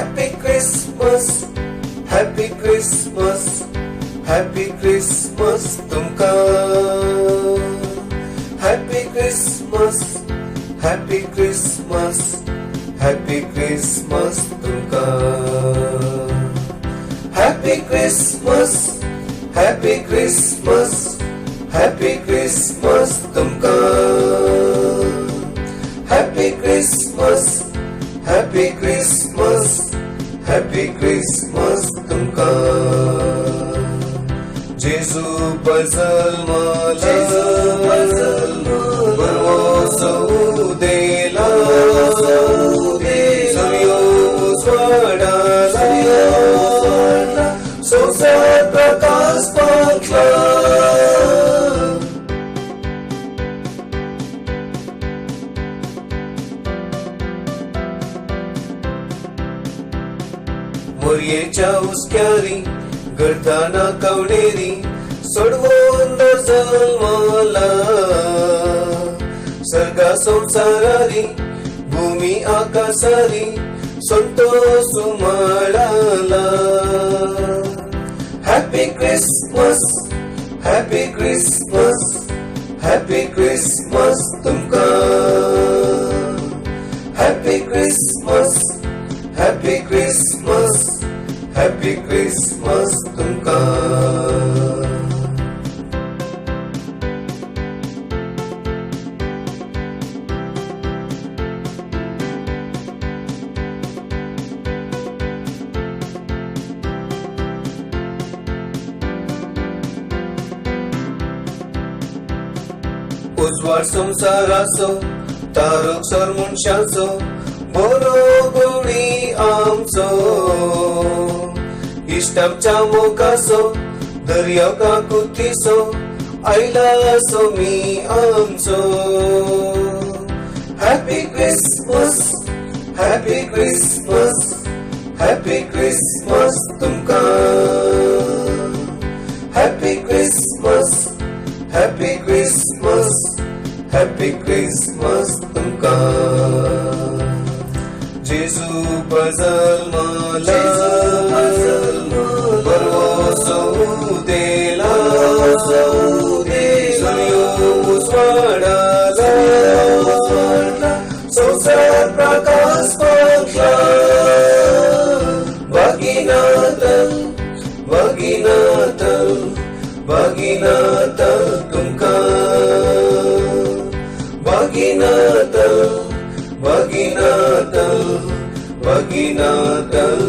Happy Christmas, Happy Christmas, Happy Christmas तुमका. Happy Christmas, Happy Christmas, Happy Christmas तुमका. Happy Christmas, Happy Christmas, Happy Christmas तुमका. Happy Christmas, Happy Christmas, Happy Christmas तुमका. जेजू बजलमाला बरवसो देला सूर्यो उजवाडाला संसार प्रकाश पाठला. मोरयेच्या उस्क्यारी घडताना कवडेरी सोडवून जन्माला. सर्गा संसारारी भूमी आकाशारी संतोष उमाळाला. Happy Christmas, Happy Christmas, Happy Christmas तुमका. Happy Christmas, Happy Christmas, Happy Christmas तुमका. उजवाड संसाराचो तारक सर मनशाचो बरो गोडी आमचो. इश्टांच्या मोगाचो दर्या काकुतीचो आयलासो मी आमचो. Happy Christmas, Happy Christmas, Happy Christmas तुमका. Happy Christmas, Happy Christmas, Happy Christmas तुमका. जेजू बजलमाला बरवसो देला सूर्यो उजवाडाला संसार प्रकाश पाठला. वागिनाथल वागिनाथल वागिनाथल तुमका. वागिनाथल वागिनाथल वागिनाथल